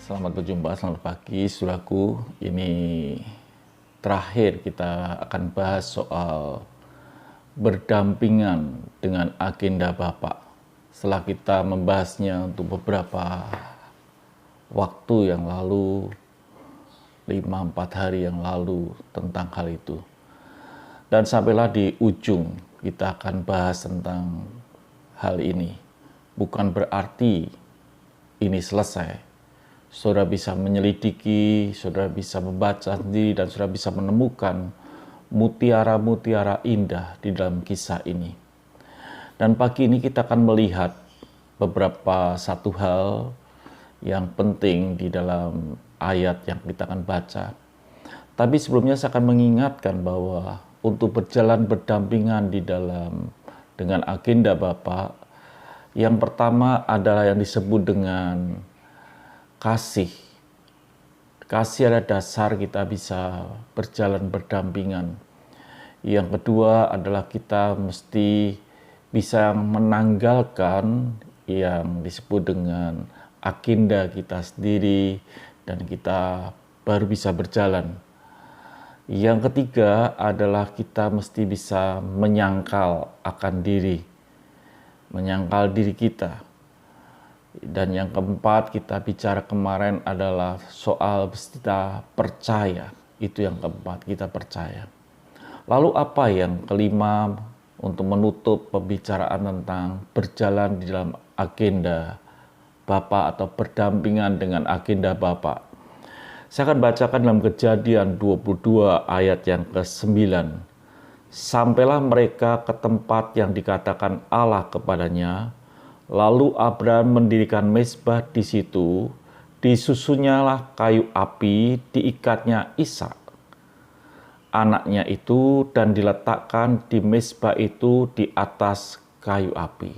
Selamat berjumpa, selamat pagi, saudaraku. Ini terakhir kita akan bahas soal berdampingan dengan agenda Bapak. Setelah kita membahasnya untuk beberapa waktu yang lalu, 5-4 hari yang lalu tentang hal itu. Dan sampailah di ujung kita akan bahas tentang hal ini. Bukan berarti ini selesai. Saudara bisa menyelidiki, saudara bisa membaca sendiri, dan saudara bisa menemukan mutiara-mutiara indah di dalam kisah ini. Dan pagi ini kita akan melihat beberapa satu hal yang penting di dalam ayat yang kita akan baca. Tapi sebelumnya saya akan mengingatkan bahwa untuk berjalan berdampingan di dalam dengan agenda Bapa, yang pertama adalah yang disebut dengan kasih. Kasih adalah dasar kita bisa berjalan berdampingan. Yang kedua adalah kita mesti bisa menanggalkan yang disebut dengan agenda kita sendiri dan kita baru bisa berjalan. Yang ketiga adalah kita mesti bisa menyangkal akan diri. Menyangkal diri kita. Dan yang keempat kita bicara kemarin adalah soal kita percaya. Itu yang keempat, kita percaya. Lalu apa yang kelima untuk menutup pembicaraan tentang berjalan di dalam agenda Bapa atau berdampingan dengan agenda Bapa? Saya akan bacakan dalam Kejadian 22 ayat yang ke-9. Sampailah mereka ke tempat yang dikatakan Allah kepadanya. Lalu Abraham mendirikan mezbah di situ, disusunyalah kayu api, diikatnya Ishak, anaknya itu, dan diletakkan di mezbah itu di atas kayu api.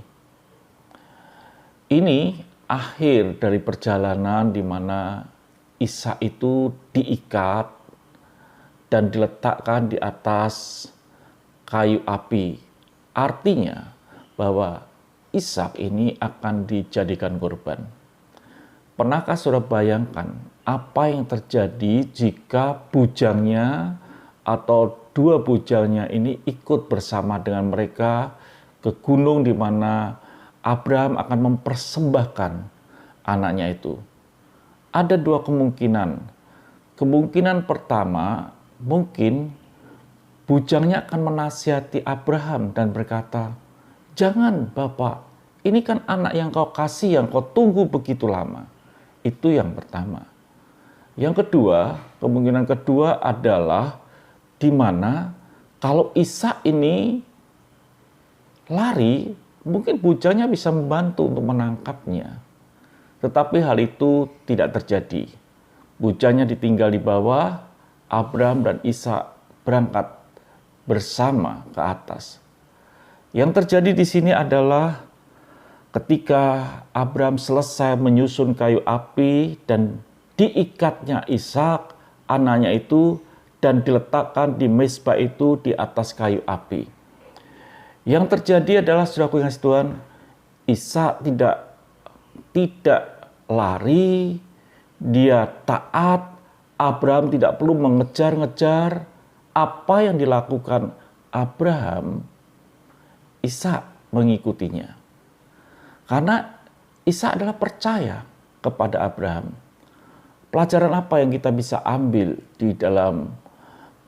Ini akhir dari perjalanan di mana Ishak itu diikat dan diletakkan di atas kayu api. Artinya bahwa Ishak ini akan dijadikan korban. Pernahkah saudara bayangkan apa yang terjadi jika bujangnya atau dua bujangnya ini ikut bersama dengan mereka ke gunung di mana Abraham akan mempersembahkan anaknya itu? Ada dua kemungkinan. Kemungkinan pertama, mungkin bujangnya akan menasihati Abraham dan berkata, "Jangan Bapak, ini kan anak yang kau kasih, yang kau tunggu begitu lama." Itu yang pertama. Yang kedua, kemungkinan kedua adalah di mana kalau Ishak ini lari, mungkin bujangnya bisa membantu untuk menangkapnya. Tetapi hal itu tidak terjadi. Bujangnya ditinggal di bawah, Abraham dan Ishak berangkat bersama ke atas. Yang terjadi di sini adalah ketika Abraham selesai menyusun kayu api dan diikatnya Ishak, anaknya itu, dan diletakkan di mezbah itu di atas kayu api. Yang terjadi adalah, saudaraku yang kasih Tuhan, Ishak tidak lari, dia taat. Abraham tidak perlu mengejar-ngejar. Apa yang dilakukan Abraham, Ishak mengikutinya. Karena Ishak adalah percaya kepada Abraham. Pelajaran apa yang kita bisa ambil di dalam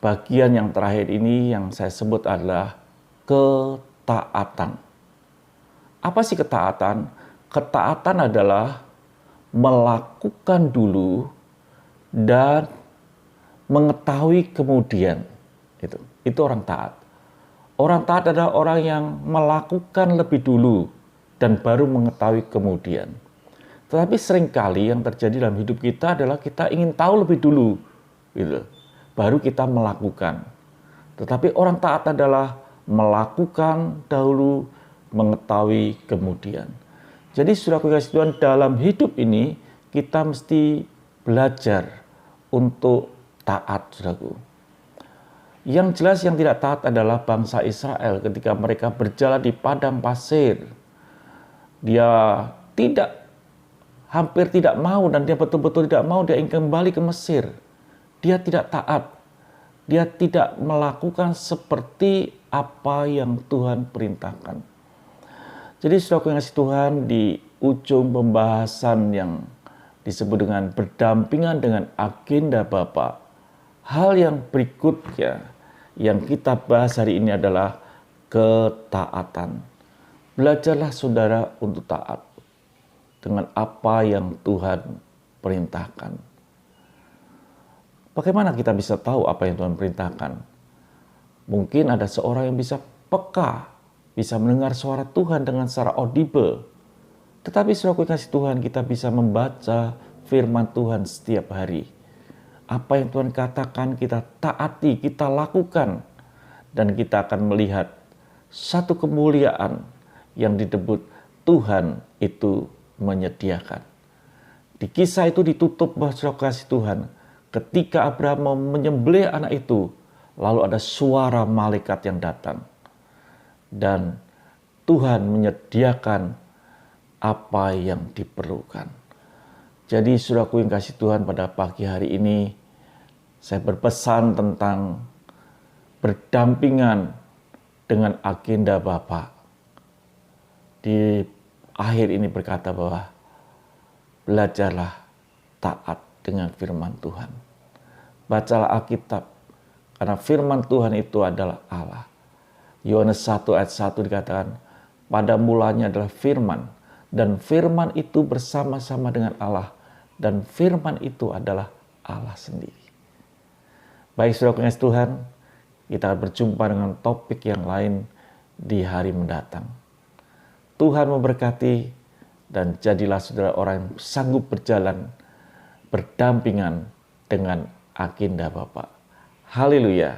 bagian yang terakhir ini yang saya sebut adalah ketaatan. Apa sih ketaatan? Ketaatan adalah melakukan dulu dan mengetahui kemudian. Itu orang taat. Orang taat adalah orang yang melakukan lebih dulu dan baru mengetahui kemudian. Tetapi seringkali yang terjadi dalam hidup kita adalah kita ingin tahu lebih dulu, baru kita melakukan. Tetapi orang taat adalah melakukan dahulu, mengetahui kemudian. Jadi saudaraku kasih Tuhan, dalam hidup ini kita mesti belajar untuk taat, saudaraku. Yang jelas yang tidak taat adalah bangsa Israel ketika mereka berjalan di padang pasir. Dia tidak hampir tidak mau, dan dia betul-betul tidak mau, dia ingin kembali ke Mesir. Dia tidak taat. Dia tidak melakukan seperti apa yang Tuhan perintahkan. Jadi saudara yang kasih Tuhan, di ujung pembahasan yang disebut dengan berdampingan dengan agenda Bapa, hal yang berikutnya yang kita bahas hari ini adalah ketaatan. Belajarlah saudara untuk taat dengan apa yang Tuhan perintahkan. Bagaimana kita bisa tahu apa yang Tuhan perintahkan? Mungkin ada seorang yang bisa peka, bisa mendengar suara Tuhan dengan secara audible. Tetapi saudara kasih Tuhan, kita bisa membaca firman Tuhan setiap hari. Apa yang Tuhan katakan kita taati, kita lakukan. Dan kita akan melihat satu kemuliaan yang disebut Tuhan itu menyediakan. Di kisah itu ditutup bahwa saudara kasih Tuhan, ketika Abraham mau menyembelih anak itu, lalu ada suara malaikat yang datang. Dan Tuhan menyediakan apa yang diperlukan. Jadi saudaraku yang kasih Tuhan, pada pagi hari ini saya berpesan tentang berdampingan dengan agenda Bapa. Di akhir ini berkata bahwa belajarlah taat dengan firman Tuhan. Bacalah Alkitab, karena firman Tuhan itu adalah Allah. Yohanes 1 ayat 1 dikatakan, pada mulanya adalah firman, dan firman itu bersama-sama dengan Allah, dan firman itu adalah Allah sendiri. Baik saudara kasih Tuhan, kita akan berjumpa dengan topik yang lain di hari mendatang. Tuhan memberkati, dan jadilah saudara orang yang sanggup berjalan berdampingan dengan agenda Bapa. Haleluya.